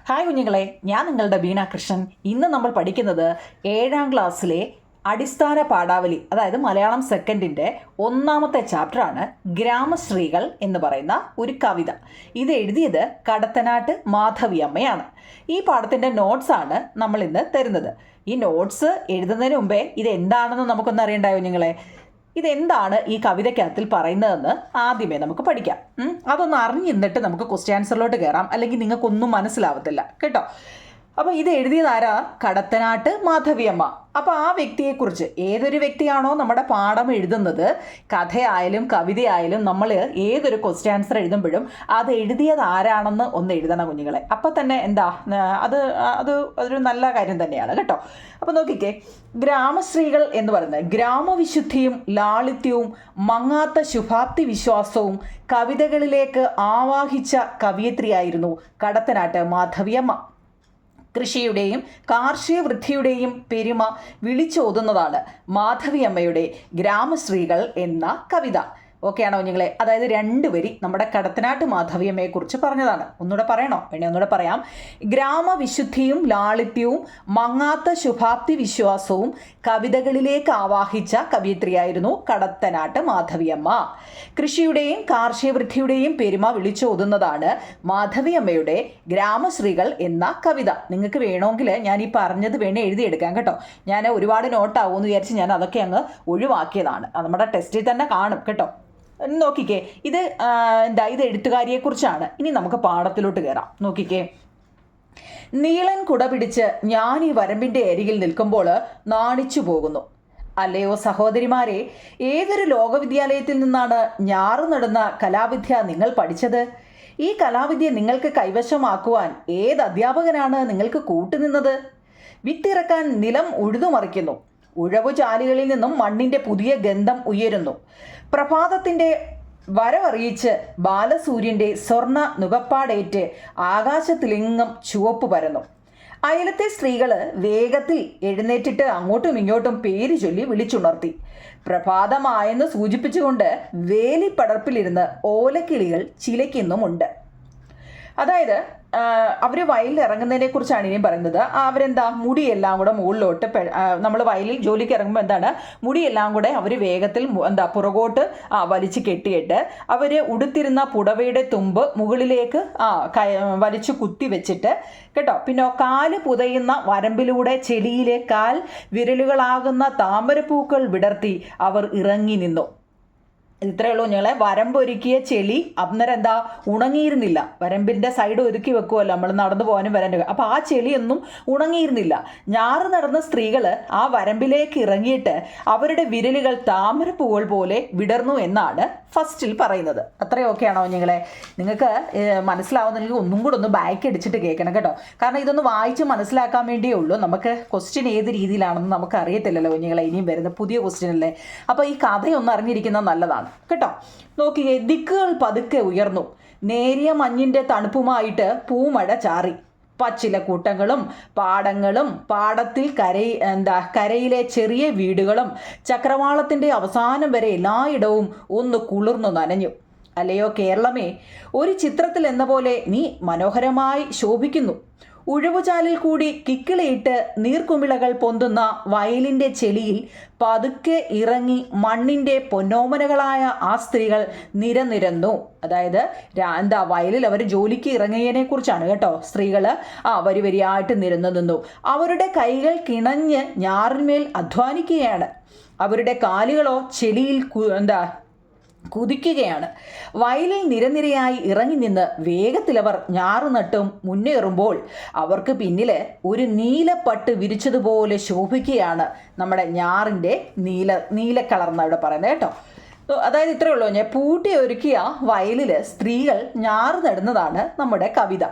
Hi കുഞ്ഞുങ്ങളെ, ഞാൻ നിങ്ങളുടെ ബീന കൃഷ്ണൻ. ഇന്ന് നമ്മൾ പഠിക്കുന്നത് 7ാം ക്ലാസ്സിലെ അടിസ്ഥാന പാഠാവലി, അതായത് മലയാളം സെക്കൻഡിൻ്റെ 1ാമത്തെ ചാപ്റ്ററാണ് ഗ്രാമശ്രീകൾ എന്ന് പറയുന്ന ഒരു കവിത. ഇത് എഴുതിയത് കടത്തനാട്ട് മാധവിയമ്മയാണ്. ഈ പാഠത്തിൻ്റെ നോട്ട്സാണ് നമ്മൾ ഇന്ന് തരുന്നത്. ഈ നോട്ട്സ് എഴുതുന്നതിന് മുമ്പേ ഇതെന്താണെന്ന് നമുക്കൊന്ന് അറിയണ്ടായോ കുഞ്ഞുങ്ങളെ? ഇതെന്താണ് ഈ കവിതയ്ക്കകത്തിൽ പറയുന്നതെന്ന് ആദ്യമേ നമുക്ക് പഠിക്കാം. അതൊന്ന് അറിഞ്ഞിരുന്നിട്ട് നമുക്ക് ക്വസ്റ്റ്യൻ ആൻസറിലോട്ട് കയറാം, അല്ലെങ്കിൽ നിങ്ങൾക്കൊന്നും മനസ്സിലാവത്തില്ല കേട്ടോ. അപ്പോൾ ഇത് എഴുതിയതാരാ? കടത്തനാട്ട് മാധവിയമ്മ. അപ്പോൾ ആ വ്യക്തിയെക്കുറിച്ച്, ഏതൊരു വ്യക്തിയാണോ നമ്മുടെ പാഠം എഴുതുന്നത്, കഥയായാലും കവിതയായാലും നമ്മൾ ഏതൊരു ക്വസ്റ്റ്യൻ ആൻസർ എഴുതുമ്പോഴും അത് എഴുതിയത് ആരാണെന്ന് ഒന്ന് എഴുതണം കുഞ്ഞുങ്ങളെ. അപ്പം തന്നെ എന്താ അതൊരു നല്ല കാര്യം തന്നെയാണ് കേട്ടോ. അപ്പോൾ നോക്കിക്കേ, ഗ്രാമശ്രീകൾ എന്ന് പറയുന്നത് ഗ്രാമവിശുദ്ധിയും ലാളിത്യവും മങ്ങാത്ത ശുഭാപ്തി വിശ്വാസവും കവിതകളിലേക്ക് ആവാഹിച്ച കവയിത്രിയായിരുന്നു കടത്തനാട്ട് മാധവിയമ്മ. കൃഷിയുടെയും കാർഷിക വൃദ്ധിയുടെയും പെരുമ വിളിച്ചോതുന്നതാണ് മാധവിയമ്മയുടെ ഗ്രാമശ്രീകൾ എന്ന കവിത. ഓക്കെ ആണോ കുഞ്ഞുങ്ങളെ? അതായത് 2 വരി നമ്മുടെ കടത്തനാട്ട് മാധവിയമ്മയെക്കുറിച്ച് പറഞ്ഞതാണ്. ഒന്നുകൂടെ പറയണോ? വേണേ ഒന്നുകൂടെ പറയാം. ഗ്രാമവിശുദ്ധിയും ലാളിത്യവും മങ്ങാത്ത ശുഭാപ്തി വിശ്വാസവും കവിതകളിലേക്ക് ആവാഹിച്ച കവയിത്രിയായിരുന്നു കടത്തനാട്ട് മാധവിയമ്മ. കൃഷിയുടെയും കാർഷിക വൃദ്ധിയുടെയും പെരുമ വിളിച്ചോതുന്നതാണ് മാധവിയമ്മയുടെ ഗ്രാമശ്രീകൾ എന്ന കവിത. നിങ്ങൾക്ക് വേണമെങ്കിൽ ഞാൻ ഈ പറഞ്ഞത് വേണേ എഴുതിയെടുക്കാം കേട്ടോ. ഞാൻ ഒരുപാട് നോട്ടാവുമെന്ന് വിചാരിച്ച് ഞാൻ അതൊക്കെ അങ്ങ് ഒഴിവാക്കിയതാണ്. അത് നമ്മുടെ ടെസ്റ്റിൽ തന്നെ കാണും കേട്ടോ. നോക്കിക്കേ, ഇത് എഴുത്തുകാരിയെക്കുറിച്ചാണ്. ഇനി നമുക്ക് പാഠത്തിലോട്ട് കയറാം. നോക്കിക്കേ, നീളൻ കുട പിടിച്ച് ഞാൻ ഈ വരമ്പിൻ്റെ അരികിൽ നിൽക്കുമ്പോൾ നാണിച്ചു പോകുന്നു. അല്ലയോ സഹോദരിമാരെ, ഏതൊരു ലോകവിദ്യാലയത്തിൽ നിന്നാണ് ഞാറു നടുന്ന കലാവിദ്യ നിങ്ങൾ പഠിച്ചത്? ഈ കലാവിദ്യ നിങ്ങൾക്ക് കൈവശമാക്കുവാൻ ഏത് അധ്യാപകനാണ് നിങ്ങൾക്ക് കൂട്ടുനിന്നത്? വിത്തിറക്കാൻ നിലം ഉഴുതുമറിക്കുന്നു. ഉഴവുചാലുകളിൽ നിന്നും മണ്ണിൻ്റെ പുതിയ ഗന്ധം ഉയരുന്നു. പ്രഭാതത്തിൻ്റെ വരവറിയിച്ച് ബാലസൂര്യൻ്റെ സ്വർണ്ണ നുകപ്പാടേറ്റ് ആകാശത്തിലെങ്ങും ചുവപ്പ് പരന്നു. അയലത്തെ സ്ത്രീകൾ വേഗത്തിൽ എഴുന്നേറ്റിട്ട് അങ്ങോട്ടും ഇങ്ങോട്ടും പേര് ചൊല്ലി വിളിച്ചുണർത്തി. പ്രഭാതമായെന്ന് സൂചിപ്പിച്ചുകൊണ്ട് വേലിപ്പടർപ്പിലിരുന്ന് ഓലക്കിളികൾ ചിലയ്ക്കുന്നുമുണ്ട്. അതായത് അവർ വയലിൽ ഇറങ്ങുന്നതിനെ കുറിച്ചാണ് ഇനിയും പറയുന്നത്. അവരെന്താ, മുടിയെല്ലാം കൂടെ മുകളിലോട്ട്, നമ്മൾ വയലിൽ ജോലിക്ക് ഇറങ്ങുമ്പോൾ എന്താണ്, മുടിയെല്ലാം കൂടെ അവർ വേഗത്തിൽ പുറകോട്ട് വലിച്ചു കെട്ടിയിട്ട് അവർ ഉടുത്തിരുന്ന പുടവയുടെ തുമ്പ് മുകളിലേക്ക് വലിച്ചു കുത്തി വെച്ചിട്ട് കേട്ടോ. പിന്നെ കാല് പുതയുന്ന വരമ്പിലൂടെ ചെളിയിലെ കാൽ വിരലുകളാകുന്ന താമരപ്പൂക്കൾ വിടർത്തി അവർ ഇറങ്ങി നിന്നു. ഇത്രയേ ഉള്ളൂ ഞങ്ങളെ. വരമ്പൊരുക്കിയ ചെളി അന്നേരം എന്താ, ഉണങ്ങിയിരുന്നില്ല. വരമ്പിൻ്റെ സൈഡ് ഒരുക്കി വെക്കുമല്ലോ നമ്മൾ നടന്നു പോകാനും വരാനും. അപ്പോൾ ആ ചെളിയൊന്നും ഉണങ്ങിയിരുന്നില്ല. ഞാറ് നടന്ന സ്ത്രീകൾ ആ വരമ്പിലേക്ക് ഇറങ്ങിയിട്ട് അവരുടെ വിരലുകൾ താമരപ്പൂവുകൾ പോലെ വിടർന്നു എന്നാണ് ഫസ്റ്റിൽ പറയുന്നത്. അത്രയും ഓക്കെ ആണോ ഞങ്ങളെ? നിങ്ങൾക്ക് മനസ്സിലാവുന്നെങ്കിൽ ഒന്നും കൂടെ ഒന്ന് ബാക്ക് അടിച്ചിട്ട് കേൾക്കണം കേട്ടോ. കാരണം ഇതൊന്ന് വായിച്ച് മനസ്സിലാക്കാൻ വേണ്ടിയേ ഉള്ളൂ. നമുക്ക് ക്വസ്റ്റ്യൻ ഏത് രീതിയിലാണെന്ന് നമുക്ക് അറിയത്തില്ലല്ലോ കുഞ്ഞുങ്ങളെ. ഇനിയും വരുന്ന പുതിയ ക്വസ്റ്റ്യൻ അല്ലേ. അപ്പോൾ ഈ കഥയൊന്ന് അറിഞ്ഞിരിക്കുന്നത് നല്ലതാണ് കേട്ടോ. നോക്കിയേ, ദിക്കുകൾ പതുക്കെ ഉയർന്നു. നേരിയ മഞ്ഞിൻ്റെ തണുപ്പുമായിട്ട് പൂമഴ ചാറി. പച്ചിലക്കൂട്ടങ്ങളും പാടങ്ങളും പാടത്തിൽ കരയിലെ ചെറിയ വീടുകളും ചക്രവാളത്തിൻ്റെ അവസാനം വരെ എല്ലായിടവും ഒന്ന് കുളിർന്നു നനഞ്ഞു. അല്ലയോ കേരളമേ, ഒരു ചിത്രത്തിൽ എന്ന പോലെ നീ മനോഹരമായി ശോഭിക്കുന്നു. ഉഴവുചാലിൽ കൂടി കിക്കിളിയിട്ട് നീർക്കുമിളകൾ പൊന്തുന്ന വയലിൻ്റെ ചെളിയിൽ പതുക്കെ ഇറങ്ങി മണ്ണിൻ്റെ പൊന്നോമനകളായ ആ സ്ത്രീകൾ നിരനിരന്നു. അതായത് വയലിൽ അവർ ജോലിക്ക് ഇറങ്ങിയതിനെ കുറിച്ചാണ് കേട്ടോ. സ്ത്രീകൾ വരി വരിയായിട്ട് നിരന്നു നിന്നു. അവരുടെ കൈകൾ കിണഞ്ഞ് ഞാറിന്മേൽ അധ്വാനിക്കുകയാണ്. അവരുടെ കാലുകളോ ചെളിയിൽ കുതിക്കുകയാണ്. വയലിൽ നിരനിരയായി ഇറങ്ങി നിന്ന് വേഗത്തിലവർ ഞാറു നട്ടും മുന്നേറുമ്പോൾ അവർക്ക് പിന്നിൽ ഒരു നീലപ്പട്ട് വിരിച്ചതുപോലെ ശോഭിക്കുകയാണ് നമ്മുടെ ഞാറിൻ്റെ നീല കളർന്ന് ഇവിടെ പറയുന്നത് കേട്ടോ. അതായത് ഇത്രയേ ഉള്ളൂ. ഞാൻ പൂട്ടി ഒരുക്കിയ വയലിൽ സ്ത്രീകൾ ഞാറ് നടുന്നതാണ് നമ്മുടെ കവിത.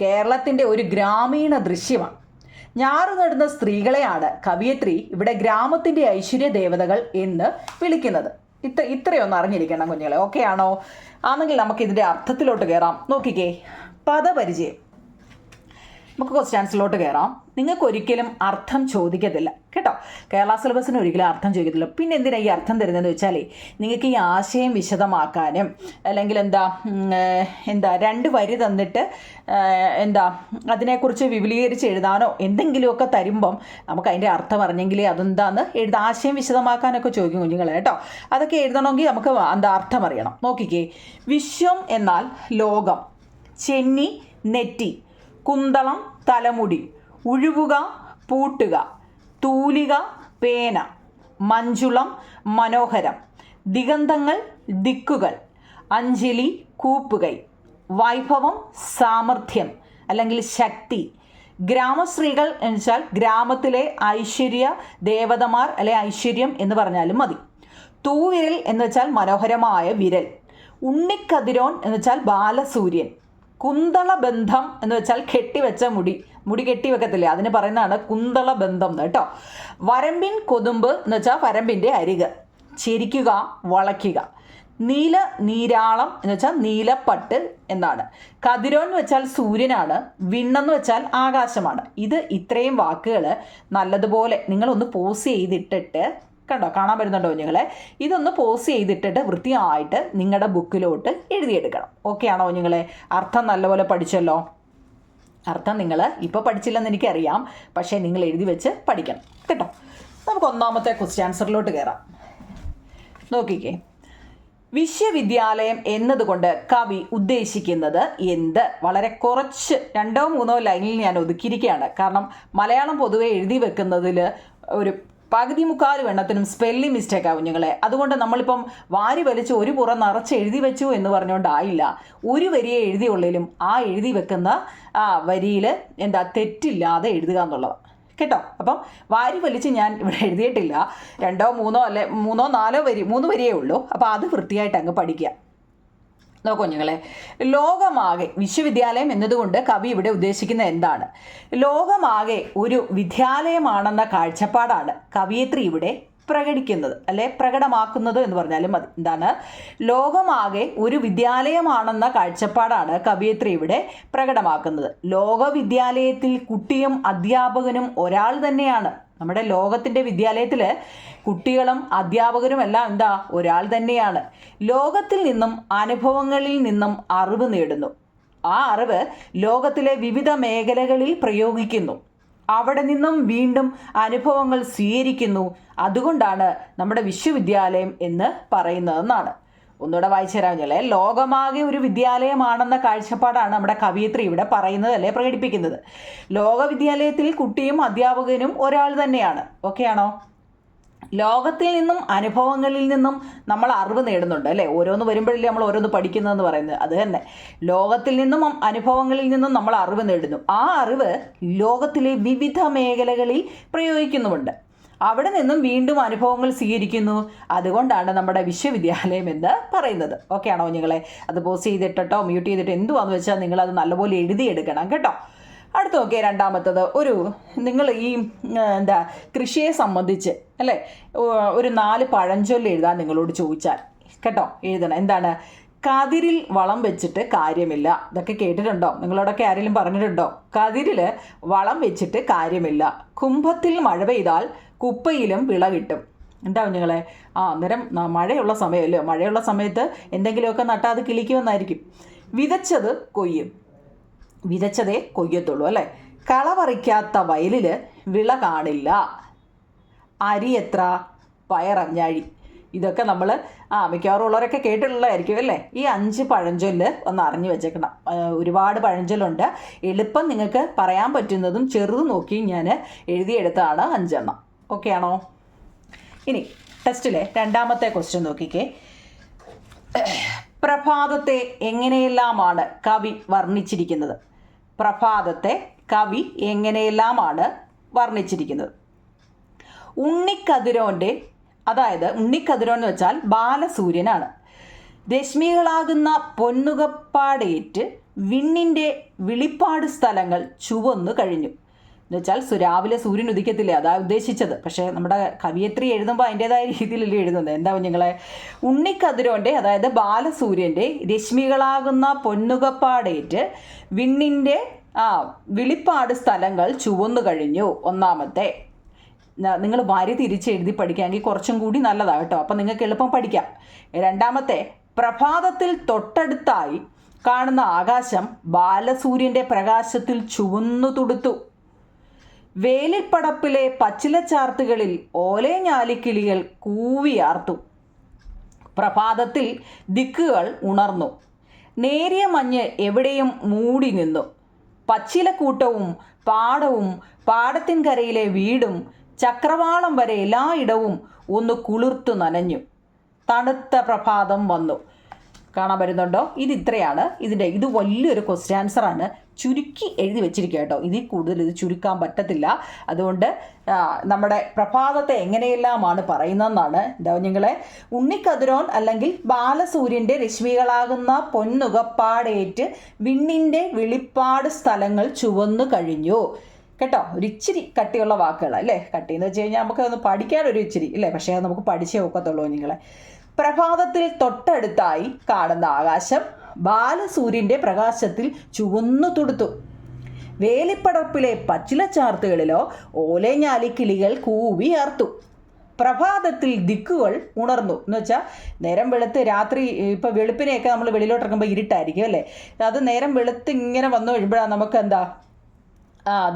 കേരളത്തിൻ്റെ ഒരു ഗ്രാമീണ ദൃശ്യമാണ്. ഞാറ് നടുന്ന സ്ത്രീകളെയാണ് കവയിത്രി ഇവിടെ ഗ്രാമത്തിൻ്റെ ഐശ്വര്യ ദേവതകൾ എന്ന് വിളിക്കുന്നത്. ഇത്രയൊന്നും അറിഞ്ഞിരിക്കണം കുഞ്ഞുങ്ങളെ. ഓക്കെ ആണോ? ആണെങ്കിൽ നമുക്ക് ഇതിൻ്റെ അർത്ഥത്തിലോട്ട് കയറാം. നോക്കിക്കേ, പദപരിചയം. നമുക്ക് ക്വസ്റ്റ്യൻസിലോട്ട് കയറാം. നിങ്ങൾക്ക് ഒരിക്കലും അർത്ഥം ചോദിക്കത്തില്ല കേട്ടോ. കേരള സിലബസിന് ഒരിക്കലും അർത്ഥം ചോദിക്കത്തില്ല. പിന്നെ എന്തിനാണ് ഈ അർത്ഥം തരുന്നതെന്ന് വെച്ചാൽ നിങ്ങൾക്ക് ഈ ആശയം വിശദമാക്കാനും അല്ലെങ്കിൽ എന്താ 2 വരി തന്നിട്ട് അതിനെക്കുറിച്ച് വിപുലീകരിച്ച് എഴുതാനോ എന്തെങ്കിലുമൊക്കെ തരുമ്പം നമുക്ക് അതിൻ്റെ അർത്ഥം അറിഞ്ഞെങ്കിൽ അതെന്താന്ന് ആശയം വിശദമാക്കാനൊക്കെ ചോദിക്കും കുഞ്ഞുങ്ങളെ കേട്ടോ. അതൊക്കെ എഴുതണമെങ്കിൽ നമുക്ക് അർത്ഥം അറിയണം. നോക്കിക്കേ, വിശ്വം എന്നാൽ ലോകം, ചെന്നി നെറ്റി, കുന്തളം തലമുടി, ഉഴുവുക പൂട്ടുക, തൂലിക പേന, മഞ്ജുളം മനോഹരം, ദിഗന്ധങ്ങൾ ദിക്കുകൾ, അഞ്ജലി കൂപ്പുകൈ, വൈഭവം സാമർഥ്യം അല്ലെങ്കിൽ ശക്തി, ഗ്രാമശ്രീകൾ എന്ന് വെച്ചാൽ ഗ്രാമത്തിലെ ഐശ്വര്യ ദേവതമാർ അല്ലെ ഐശ്വര്യം എന്ന് പറഞ്ഞാലും മതി. തൂവിരൽ എന്ന് വെച്ചാൽ മനോഹരമായ വിരൽ, ഉണ്ണിക്കതിരോൻ എന്ന് വെച്ചാൽ ബാലസൂര്യൻ, കുന്തളബന്ധം എന്ന് വെച്ചാൽ കെട്ടിവെച്ച മുടി കെട്ടിവെക്കത്തില്ലേ, അതിന് പറയുന്നതാണ് കുന്തളബന്ധം കേട്ടോ. വരമ്പിൻ കൊതുമ്പ് എന്ന് വെച്ചാൽ വരമ്പിൻ്റെ അരിക്, ചെരിക്കുക വളയ്ക്കുക, നീരാളം എന്ന് വെച്ചാൽ നീലപ്പട്ട് എന്നാണ്. കതിരോൻ എന്ന് വെച്ചാൽ സൂര്യനാണ്, വിണ്ണെന്ന് വെച്ചാൽ ആകാശമാണ്. ഇത്രയും വാക്കുകൾ നല്ലതുപോലെ നിങ്ങളൊന്ന് പോസ് ചെയ്തിട്ടിട്ട് കണ്ടോ, കാണാൻ പറ്റുന്നുണ്ടോ കുഞ്ഞുങ്ങളെ? ഇതൊന്ന് പോസ് ചെയ്തിട്ടിട്ട് വൃത്തിയായിട്ട് നിങ്ങളുടെ ബുക്കിലോട്ട് എഴുതിയെടുക്കണം. ഓക്കെ ആണോ കുഞ്ഞുങ്ങളെ? അർത്ഥം നല്ലപോലെ പഠിച്ചല്ലോ. അർത്ഥം നിങ്ങൾ ഇപ്പോൾ പഠിച്ചില്ലെന്ന് എനിക്കറിയാം, പക്ഷേ നിങ്ങൾ എഴുതി വെച്ച് പഠിക്കണം കേട്ടോ. നമുക്ക് ഒന്നാമത്തെ ക്വസ്റ്റ്യൻ ആൻസറിലോട്ട് കയറാം. നോക്കിക്കേ, വിശ്വവിദ്യാലയം എന്നതുകൊണ്ട് കവി ഉദ്ദേശിക്കുന്നത് എന്ത്? വളരെ കുറച്ച് 2-3 ലൈനിൽ ഞാൻ ഒതുക്കിയിരിക്കുകയാണ്. കാരണം മലയാളം പൊതുവെ എഴുതി വെക്കുന്നതിൽ ഒരു പകുതി മുക്കാൽ എണ്ണത്തിനും സ്പെല്ലിംഗ് മിസ്റ്റേക്കാണ് കുഞ്ഞുങ്ങളെ. അതുകൊണ്ട് നമ്മളിപ്പം വാരി വലിച്ച് ഒരു പുറം നിറച്ച് എഴുതി വെച്ചു എന്ന് പറഞ്ഞുകൊണ്ടായില്ല. ഒരു വരിയെ എഴുതിയുള്ളിലും ആ എഴുതി വെക്കുന്ന വരിയിൽ തെറ്റില്ലാതെ എഴുതുക എന്നുള്ളതാണ് കേട്ടോ. അപ്പം വാരി വലിച്ച് ഞാൻ ഇവിടെ എഴുതിയിട്ടില്ല. 2-3 വരി 3 വരിയേ ഉള്ളൂ. അപ്പോൾ അത് വൃത്തിയായിട്ട് അങ്ങ് പഠിക്കുക. നോക്കൂ കുഞ്ഞുങ്ങളെ, ലോകമാകെ വിശ്വവിദ്യാലയം എന്നതുകൊണ്ട് കവി ഇവിടെ ഉദ്ദേശിക്കുന്നത് എന്താണ്? ലോകമാകെ ഒരു വിദ്യാലയമാണെന്ന കാഴ്ചപ്പാടാണ് കവയിത്രി ഇവിടെ പ്രകടിക്കുന്നത് അല്ലെ പ്രകടമാക്കുന്നത് എന്ന് പറഞ്ഞാലും മതി. എന്താണ്? ലോകമാകെ ഒരു വിദ്യാലയമാണെന്ന കാഴ്ചപ്പാടാണ് കവയിത്രി ഇവിടെ പ്രകടമാക്കുന്നത്. ലോകവിദ്യാലയത്തിൽ കുട്ടിയും അധ്യാപകനും ഒരാൾ തന്നെയാണ്. നമ്മുടെ ലോകത്തിൻ്റെ വിദ്യാലയത്തിൽ കുട്ടികളും അധ്യാപകരും എല്ലാം ഒരാൾ തന്നെയാണ്. ലോകത്തിൽ നിന്നും അനുഭവങ്ങളിൽ നിന്നും അറിവ് നേടുന്നു. ആ അറിവ് ലോകത്തിലെ വിവിധ മേഖലകളിൽ പ്രയോഗിക്കുന്നു. അവിടെ നിന്നും വീണ്ടും അനുഭവങ്ങൾ സ്വീകരിക്കുന്നു. അതുകൊണ്ടാണ് നമ്മുടെ വിശ്വവിദ്യാലയം എന്ന് പറയുന്നതെന്നാണ്. ഒന്നുകൂടെ വായിച്ചു തരാമെന്നല്ലേ. ലോകമാകെ ഒരു വിദ്യാലയമാണെന്ന കാഴ്ചപ്പാടാണ് നമ്മുടെ കവയിത്രി ഇവിടെ പറയുന്നത് അല്ലെ പ്രകടിപ്പിക്കുന്നത്. ലോകവിദ്യാലയത്തിൽ കുട്ടിയും അധ്യാപകനും ഒരാൾ തന്നെയാണ്. ഓക്കെ ആണോ? ലോകത്തിൽ നിന്നും അനുഭവങ്ങളിൽ നിന്നും നമ്മൾ അറിവ് നേടുന്നുണ്ട് അല്ലേ. ഓരോന്ന് വരുമ്പോഴല്ലേ നമ്മൾ ഓരോന്ന് പഠിക്കുന്നതെന്ന് പറയുന്നത്. അത് തന്നെ, ലോകത്തിൽ നിന്നും അനുഭവങ്ങളിൽ നിന്നും നമ്മൾ അറിവ് നേടുന്നു. ആ അറിവ് ലോകത്തിലെ വിവിധ മേഖലകളിൽ പ്രയോഗിക്കുന്നുമുണ്ട്. അവിടെ നിന്നും വീണ്ടും അനുഭവങ്ങൾ സ്വീകരിക്കുന്നു. അതുകൊണ്ടാണ് നമ്മുടെ വിശ്വവിദ്യാലയം എന്ന് പറയുന്നത്. ഓക്കെ ആണോ കുഞ്ഞുങ്ങളെ? അത് പോസ് ചെയ്തിട്ടോ മ്യൂട്ട് ചെയ്തിട്ടോ എന്തുവാന്ന് വെച്ചാൽ നിങ്ങളത് നല്ലപോലെ എഴുതിയെടുക്കണം കേട്ടോ. അടുത്ത് നോക്കിയാൽ രണ്ടാമത്തത്, നിങ്ങൾ ഈ കൃഷിയെ സംബന്ധിച്ച് അല്ലേ ഒരു 4 പഴഞ്ചൊല്ല് എഴുതാൻ നിങ്ങളോട് ചോദിച്ചാൽ കേട്ടോ എഴുതണം. എന്താണ്? കതിരിൽ വളം വെച്ചിട്ട് കാര്യമില്ല. ഇതൊക്കെ കേട്ടിട്ടുണ്ടോ? നിങ്ങളോടൊക്കെ ആരെങ്കിലും പറഞ്ഞിട്ടുണ്ടോ? കതിരിൽ വളം വെച്ചിട്ട് കാര്യമില്ല. കുംഭത്തിൽ മഴ പെയ്താൽ കുപ്പയിലും വിള കിട്ടും. എന്താ കുഞ്ഞുങ്ങളെ? അന്നേരം മഴയുള്ള സമയമല്ലോ, മഴയുള്ള സമയത്ത് എന്തെങ്കിലുമൊക്കെ നട്ടാൽ അത് കിളിക്കുമെന്നായിരിക്കും. വിതച്ചത് കൊയ്യും, വിതച്ചതേ കൊയ്യത്തുള്ളൂ അല്ലേ. കള പറിക്കാത്ത വയലിൽ വിള കാണില്ല. അരി എത്ര പയറഞ്ഞാഴി. ഇതൊക്കെ നമ്മൾ മിക്കവാറും ഉള്ളവരൊക്കെ കേട്ടിട്ടുള്ളതായിരിക്കും അല്ലേ. ഈ 5 പഴഞ്ചൊല്ല് ഒന്ന് അറിഞ്ഞു വെച്ചേക്കണം. ഒരുപാട് പഴഞ്ചൊല്ലുണ്ട്. എളുപ്പം നിങ്ങൾക്ക് പറയാൻ പറ്റുന്നതും ചെറുത് നോക്കി ഞാൻ എഴുതിയെടുത്താണ് 5 എണ്ണം. ഓക്കെ ആണോ? ഇനി ടെസ്റ്റിലെ രണ്ടാമത്തെ ക്വസ്റ്റ്യൻ നോക്കിക്കേ. പ്രഭാതത്തെ എങ്ങനെയെല്ലാമാണ് കവി വർണ്ണിച്ചിരിക്കുന്നത്? പ്രഭാതത്തെ കവി എങ്ങനെയെല്ലാമാണ് വർണ്ണിച്ചിരിക്കുന്നത്? ഉണ്ണിക്കതിരോൻ്റെ, അതായത് ഉണ്ണിക്കതിരോൻ എന്ന് വെച്ചാൽ ബാലസൂര്യനാണ്. രശ്മികളാകുന്ന പൊന്നുകപ്പാടേറ്റ് വിണ്ണിൻ്റെ വിളിപ്പാട് സ്ഥലങ്ങൾ ചുവന്നു കഴിഞ്ഞു എന്ന് വെച്ചാൽ രാവിലെ സൂര്യൻ ഉദിക്കത്തില്ലേ, അതാ ഉദ്ദേശിച്ചത്. പക്ഷേ നമ്മുടെ കവിയത്രി എഴുതുമ്പോൾ അതിൻ്റെതായ രീതിയിലല്ലേ എഴുതുന്നത്. എന്താ കുഞ്ഞുങ്ങളെ? ഉണ്ണിക്കതിരോൻ്റെ, അതായത് ബാലസൂര്യൻ്റെ രശ്മികളാകുന്ന പൊന്നുകപ്പാടേറ്റ് വിണ്ണിൻ്റെ വിളിപ്പാട് സ്ഥലങ്ങൾ ചുവന്നു കഴിഞ്ഞു. ഒന്നാമത്തെ നിങ്ങൾ വരി തിരിച്ചെഴുതി പഠിക്കാമെങ്കിൽ കുറച്ചും കൂടി നല്ലതാണ് കേട്ടോ. അപ്പം നിങ്ങൾക്ക് എളുപ്പം പഠിക്കാം. രണ്ടാമത്തെ, പ്രഭാതത്തിൽ തൊട്ടടുത്തായി കാണുന്ന ആകാശം ബാലസൂര്യൻ്റെ പ്രകാശത്തിൽ ചുവന്നു തുടുത്തു. വേലിപ്പടപ്പിലെ പച്ചിലച്ചാർത്തുകളിൽ ഓലഞ്ഞാലിക്കിളികൾ കൂവിയാർത്തു. പ്രഭാതത്തിൽ ദിക്കുകൾ ഉണർന്നു. നേരിയ മഞ്ഞ് എവിടെയും മൂടി നിന്നു. പച്ചിലക്കൂട്ടവും പാടവും പാടത്തിൻകരയിലെ വീടും ചക്രവാളം വരെ എല്ലായിടവും ഒന്ന് കുളിർത്തു നനഞ്ഞു. തണുത്ത പ്രഭാതം വന്നു. കാണാൻ വരുന്നുണ്ടോ? ഇത്രയാണ് ഇത് വലിയൊരു ക്വസ്റ്റ്യൻ ആൻസറാണ്. ചുരുക്കി എഴുതി വെച്ചിരിക്കുക കേട്ടോ. ഇതിൽ കൂടുതൽ ഇത് ചുരുക്കാൻ പറ്റത്തില്ല. അതുകൊണ്ട് നമ്മുടെ പ്രഭാതത്തെ എങ്ങനെയെല്ലാമാണ് പറയുന്നതെന്നാണ് കുഞ്ഞുങ്ങളെ. ഉണ്ണിക്കതിരോൻ അല്ലെങ്കിൽ ബാലസൂര്യൻ്റെ രശ്മികളാകുന്ന പൊന്നുകപ്പാടേറ്റ് വിണ്ണിൻ്റെ വിളിപ്പാട് സ്ഥലങ്ങൾ ചുവന്നു കഴിഞ്ഞു. കേട്ടോ, ഒരിച്ചിരി കട്ടിയുള്ള വാക്കുകൾ അല്ലേ. കട്ടിയെന്ന് വെച്ച് കഴിഞ്ഞാൽ നമുക്കതൊന്ന് പഠിക്കാനൊരു ഇച്ചിരി ഇല്ലേ, പക്ഷേ അത് നമുക്ക് പഠിച്ചേ ഒക്കത്തുള്ളൂ കുഞ്ഞുങ്ങളെ. പ്രഭാതത്തിൽ തൊട്ടടുത്തായി കാണുന്ന ആകാശം ബാലസൂര്യൻ്റെ പ്രകാശത്തിൽ ചുവന്നു തുടുത്തു. വേലിപ്പടർപ്പിലെ പച്ചിലച്ചാർത്തുകളിലോ ഓലഞ്ഞാലിക്കിളികൾ കൂവിയാർത്തു. പ്രഭാതത്തിൽ ദിക്കുകൾ ഉണർന്നു എന്ന് വെച്ചാൽ നേരം വെളുത്ത് രാത്രി ഇപ്പോൾ വെളുപ്പിനെയൊക്കെ നമ്മൾ വെളിയിലോട്ടിറങ്ങുമ്പോൾ ഇരുട്ടായിരിക്കും അല്ലേ. അത് നേരം വെളുത്ത് ഇങ്ങനെ വന്നു കഴിയുമ്പോഴാണ് നമുക്ക്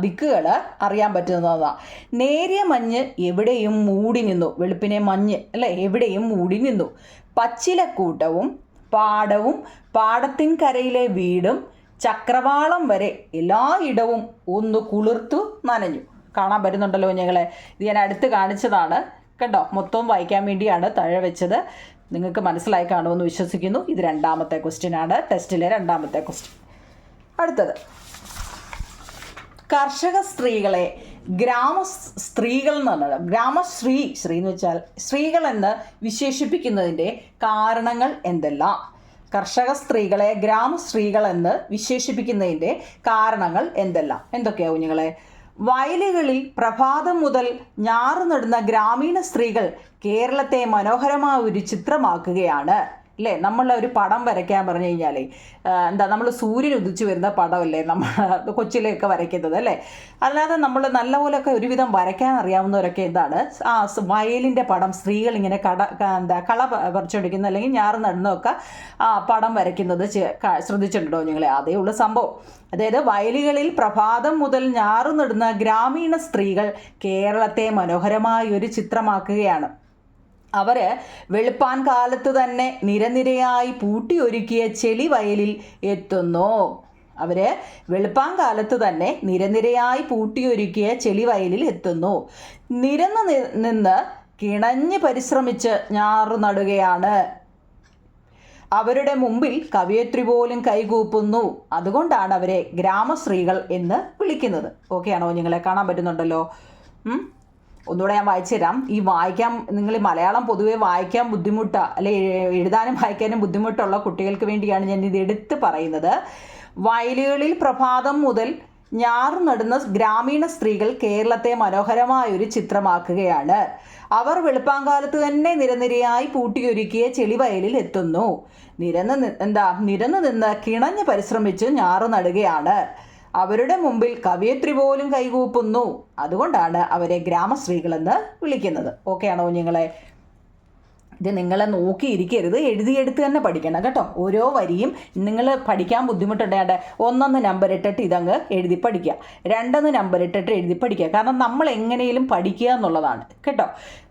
ദിക്കുകൾ അറിയാൻ പറ്റുന്നതാണ്. നേരിയ മഞ്ഞ് എവിടെയും മൂടി നിന്നു. വെളുപ്പിനെ മഞ്ഞ് അല്ലേ, എവിടെയും മൂടി നിന്നു. പച്ചിലക്കൂട്ടവും പാടവും പാടത്തിൻകരയിലെ വീടും ചക്രവാളം വരെ എല്ലായിടവും ഒന്ന് കുളിർത്തു നനഞ്ഞു. കാണാൻ പറ്റുന്നുണ്ടല്ലോ ഞങ്ങളെ. ഇത് ഞാൻ അടുത്ത് കാണിച്ചതാണ് കണ്ടോ. മൊത്തവും വായിക്കാൻ വേണ്ടിയാണ് താഴെ വെച്ചത്. നിങ്ങൾക്ക് മനസ്സിലായി കാണുമെന്ന് വിശ്വസിക്കുന്നു. ഇത് രണ്ടാമത്തെ ക്വസ്റ്റ്യൻ ആണ്, ടെസ്റ്റിലെ രണ്ടാമത്തെ ക്വസ്റ്റ്യൻ. അടുത്തത്, കർഷക സ്ത്രീകളെ ഗ്രാമസ്ത്രീകൾ എന്ന് പറഞ്ഞാൽ ശ്രീ എന്ന് വെച്ചാൽ സ്ത്രീകൾ എന്ന് വിശേഷിപ്പിക്കുന്നതിൻ്റെ കാരണങ്ങൾ എന്തെല്ലാം? കർഷക സ്ത്രീകളെ ഗ്രാമസ്ത്രീകൾ എന്ന് വിശേഷിപ്പിക്കുന്നതിൻ്റെ കാരണങ്ങൾ എന്തെല്ലാം? എന്തൊക്കെയാവും കുഞ്ഞുങ്ങളെ? വയലുകളിൽ പ്രഭാതം മുതൽ ഞാറ് നടുന്ന ഗ്രാമീണ സ്ത്രീകൾ കേരളത്തെ മനോഹരമായ ഒരു ചിത്രമാക്കുകയാണ് അല്ലേ. നമ്മളെ ഒരു പടം വരയ്ക്കാൻ പറഞ്ഞു കഴിഞ്ഞാൽ നമ്മൾ സൂര്യൻ ഉദിച്ചു വരുന്ന പടമല്ലേ നമ്മൾ കൊച്ചിലെയൊക്കെ വരയ്ക്കുന്നത് അല്ലേ. അല്ലാതെ നമ്മൾ നല്ലപോലെയൊക്കെ ഒരുവിധം വരയ്ക്കാൻ അറിയാവുന്നവരൊക്കെ വയലിൻ്റെ പടം സ്ത്രീകൾ ഇങ്ങനെ കള പറിച്ചുകൊണ്ടിരിക്കുന്ന അല്ലെങ്കിൽ ഞാറ് നടുന്നതൊക്കെ പടം വരയ്ക്കുന്നത് ശ്രദ്ധിച്ചിട്ടുണ്ടോ നിങ്ങളെ? അതേ ഉള്ള സംഭവം. അതായത് വയലുകളിൽ പ്രഭാതം മുതൽ ഞാറ് നടുന്ന ഗ്രാമീണ സ്ത്രീകൾ കേരളത്തെ മനോഹരമായ ഒരു ചിത്രമാക്കുകയാണ്. അവർ വെളുപ്പാൻ കാലത്ത് തന്നെ നിരനിരയായി പൂട്ടിയൊരുക്കിയ ചെളി വയലിൽ എത്തുന്നു. അവർ വെളുപ്പാൻ കാലത്ത് തന്നെ നിരനിരയായി പൂട്ടിയൊരുക്കിയ ചെളി വയലിൽ എത്തുന്നു. നിരന്ന് നിന്ന് കിണഞ്ഞ് പരിശ്രമിച്ച് ഞാറു നടുകയാണ്. അവരുടെ മുമ്പിൽ കവയത്രി പോലും കൈകൂപ്പുന്നു. അതുകൊണ്ടാണ് അവരെ ഗ്രാമസ്ത്രീകൾ എന്ന് വിളിക്കുന്നത്. ഓക്കെ ആണോ നിങ്ങളെ? കാണാൻ പറ്റുന്നുണ്ടല്ലോ. ഒന്നുകൂടെ ഞാൻ വായിച്ചു തരാം. നിങ്ങൾ മലയാളം പൊതുവെ വായിക്കാൻ അല്ലെ എഴുതാനും വായിക്കാനും ബുദ്ധിമുട്ടുള്ള കുട്ടികൾക്ക് വേണ്ടിയാണ് ഞാൻ ഇത് എടുത്ത് പറയുന്നത്. വയലുകളിൽ പ്രഭാതം മുതൽ ഞാറ് നടുന്ന ഗ്രാമീണ സ്ത്രീകൾ കേരളത്തെ മനോഹരമായൊരു ചിത്രമാക്കുകയാണ്. അവർ വെളുപ്പാങ്കാലത്ത് തന്നെ നിരനിരയായി പൂട്ടിയൊരുക്കിയ ചെളിവയലിൽ എത്തുന്നു. നിരന്ന് നിന്ന് കിണഞ്ഞ് പരിശ്രമിച്ച് ഞാറ് നടുകയാണ്. അവരുടെ മുമ്പിൽ കവയത്രി പോലും കൈകൂപ്പുന്നു. അതുകൊണ്ടാണ് അവരെ ഗ്രാമസ്ത്രീകളെന്ന് വിളിക്കുന്നത്. ഓക്കെ ആണോ കുഞ്ഞുങ്ങളെ? ഇത് നിങ്ങളെ നോക്കിയിരിക്കരുത്, എഴുതിയെടുത്ത് തന്നെ പഠിക്കണം കേട്ടോ. ഓരോ വരിയും നിങ്ങൾ പഠിക്കാൻ ബുദ്ധിമുട്ടുണ്ടായിട്ട് 1 നമ്പർ ഇട്ടിട്ട് ഇതങ്ങ് എഴുതി പഠിക്കുക, 2 നമ്പർ ഇട്ടിട്ട് എഴുതി പഠിക്കുക. കാരണം നമ്മൾ എങ്ങനെയും പഠിക്കുക എന്നുള്ളതാണ് കേട്ടോ.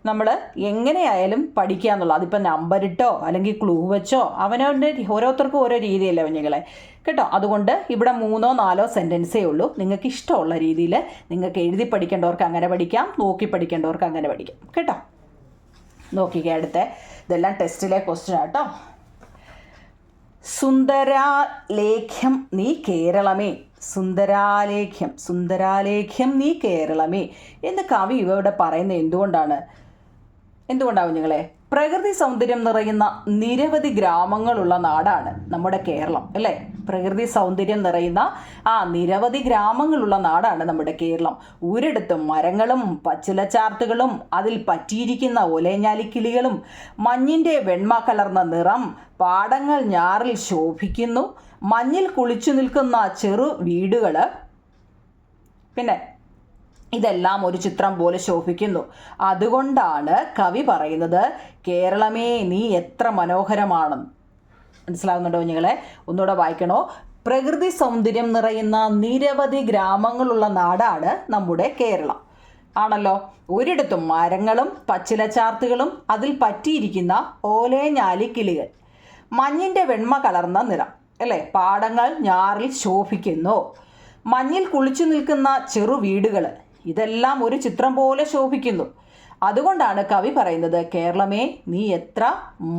നമ്മൾ എങ്ങനെയായാലും പഠിക്കുക എന്നുള്ളത്. അതിപ്പോൾ നമ്പറിട്ടോ അല്ലെങ്കിൽ ക്ലൂ വെച്ചോ അവനവൻ്റെ ഓരോരുത്തർക്കും ഓരോ രീതിയല്ലേ കുഞ്ഞുങ്ങളെ കേട്ടോ. അതുകൊണ്ട് ഇവിടെ 3 or 4 സെൻറ്റൻസേ ഉള്ളൂ. നിങ്ങൾക്ക് ഇഷ്ടമുള്ള രീതിയിൽ നിങ്ങൾക്ക് എഴുതി പഠിക്കേണ്ടവർക്ക് അങ്ങനെ പഠിക്കാം, നോക്കി പഠിക്കേണ്ടവർക്ക് അങ്ങനെ പഠിക്കാം കേട്ടോ. നോക്കിക്കേ, അടുത്ത ഇതെല്ലാം ടെസ്റ്റിലെ ക്വസ്റ്റ്യൻ ആട്ടോ. സുന്ദരാലേഖ്യം നീ കേരളമേ, സുന്ദരാലേഖ്യം നീ കേരളമേ എന്ന് കവി ഇവിടെ പറയുന്നത് എന്തുകൊണ്ടാണ് കുഞ്ഞുങ്ങളെ? പ്രകൃതി സൗന്ദര്യം നിറയുന്ന നിരവധി ഗ്രാമങ്ങളുള്ള നാടാണ് നമ്മുടെ കേരളം അല്ലേ. പ്രകൃതി സൗന്ദര്യം നിറയുന്ന നിരവധി ഗ്രാമങ്ങളുള്ള നാടാണ് നമ്മുടെ കേരളം. ഒരിടത്തും മരങ്ങളും പച്ചിലച്ചാർത്തുകളും അതിൽ പറ്റിയിരിക്കുന്ന ഒലഞ്ഞാലിക്കിളികളും മഞ്ഞിൻ്റെ വെണ്മ കലർന്ന നിറം, പാടങ്ങൾ ഞാറിൽ ശോഭിക്കുന്നു, മഞ്ഞിൽ കുളിച്ചു നിൽക്കുന്ന ചെറു വീടുകൾ, പിന്നെ ഇതെല്ലാം ഒരു ചിത്രം പോലെ ശോഭിക്കുന്നു. അതുകൊണ്ടാണ് കവി പറയുന്നത് കേരളമേ നീ എത്ര മനോഹരമാണെന്ന്. മനസ്സിലാകുന്നുണ്ടോ കുഞ്ഞുങ്ങളെ? ഒന്നുകൂടെ വായിക്കണോ? പ്രകൃതി സൗന്ദര്യം നിറയുന്ന നിരവധി ഗ്രാമങ്ങളുള്ള നാടാണ് നമ്മുടെ കേരളം ആണല്ലോ. ഒരിടത്തും മരങ്ങളും പച്ചിലച്ചാർത്തുകളും അതിൽ പറ്റിയിരിക്കുന്ന ഓലഞ്ഞാലിക്കിളികൾ, മഞ്ഞിൻ്റെ വെണ്മ കലർന്ന നിറം അല്ലേ, പാടങ്ങൾ ഞാറിൽ ശോഭിക്കുന്നു, മഞ്ഞിൽ കുളിച്ചു നിൽക്കുന്ന ചെറു വീടുകൾ, ഇതെല്ലാം ഒരു ചിത്രം പോലെ ശോഭിക്കുന്നു. അതുകൊണ്ടാണ് കവി പറയുന്നത് കേരളമേ നീ എത്ര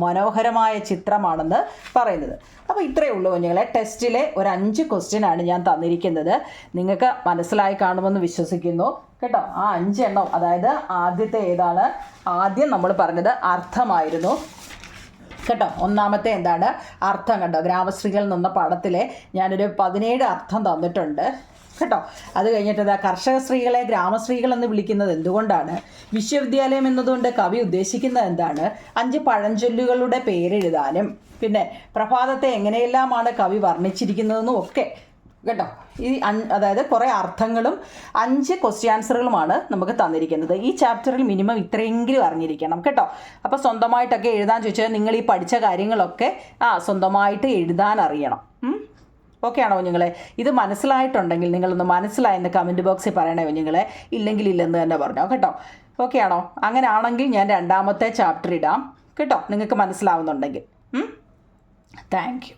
മനോഹരമായ ചിത്രമാണെന്ന് പറയുന്നത്. അപ്പോൾ ഇത്രയേ ഉള്ളൂ കുഞ്ഞുങ്ങളെ. ടെസ്റ്റിലെ ഒരു 5 ക്വസ്റ്റ്യനാണ് ഞാൻ തന്നിരിക്കുന്നത്. നിങ്ങൾക്ക് മനസ്സിലായി കാണുമെന്ന് വിശ്വസിക്കുന്നു കേട്ടോ. ആ 5 എണ്ണം, അതായത് ആദ്യത്തെ ഏതാണ്? ആദ്യം നമ്മൾ പറഞ്ഞത് അർത്ഥമായിരുന്നു കേട്ടോ. ഒന്നാമത്തെ എന്താണ്? അർത്ഥം. കണ്ടോ, ഗ്രാമശ്രീകൾ എന്ന പാഠത്തിലെ ഞാനൊരു 17 അർത്ഥം തന്നിട്ടുണ്ട് കേട്ടോ. അത് കഴിഞ്ഞിട്ട് കർഷക സ്ത്രീകളെ ഗ്രാമശ്രീകൾ എന്ന് വിളിക്കുന്നത് എന്തുകൊണ്ടാണ്? വിശ്വവിദ്യാലയം എന്നതുകൊണ്ട് കവി ഉദ്ദേശിക്കുന്നത് എന്താണ്? 5 പഴഞ്ചൊല്ലുകളുടെ പേരെഴുതാനും പിന്നെ പ്രഭാതത്തെ എങ്ങനെയെല്ലാമാണ് കവി വർണ്ണിച്ചിരിക്കുന്നതെന്നും ഒക്കെ കേട്ടോ. അതായത് കുറേ അർത്ഥങ്ങളും 5 ക്വസ്റ്റ്യൻ ആൻസറുകളുമാണ് നമുക്ക് തന്നിരിക്കുന്നത്. ഈ ചാപ്റ്ററിൽ മിനിമം ഇത്രയെങ്കിലും അറിഞ്ഞിരിക്കണം കേട്ടോ. അപ്പോൾ സ്വന്തമായിട്ടൊക്കെ എഴുതാൻ ചോദിച്ചാൽ നിങ്ങൾ ഈ പഠിച്ച കാര്യങ്ങളൊക്കെ സ്വന്തമായിട്ട് എഴുതാൻ അറിയണം. ഓക്കെ ആണോ കുഞ്ഞുങ്ങളെ? ഇത് മനസ്സിലായിട്ടുണ്ടെങ്കിൽ നിങ്ങളൊന്ന് മനസ്സിലായെന്ന് കമൻറ്റ് ബോക്സിൽ പറയണേ കുഞ്ഞുങ്ങളെ. ഇല്ലെങ്കിൽ ഇല്ലെന്ന് തന്നെ പറഞ്ഞോ കേട്ടോ. ഓക്കെ ആണോ? അങ്ങനെ ആണെങ്കിൽ ഞാൻ 2ാമത്തെ ചാപ്റ്റർ ഇടാം കേട്ടോ, നിങ്ങൾക്ക് മനസ്സിലാവുന്നുണ്ടെങ്കിൽ. Thank you.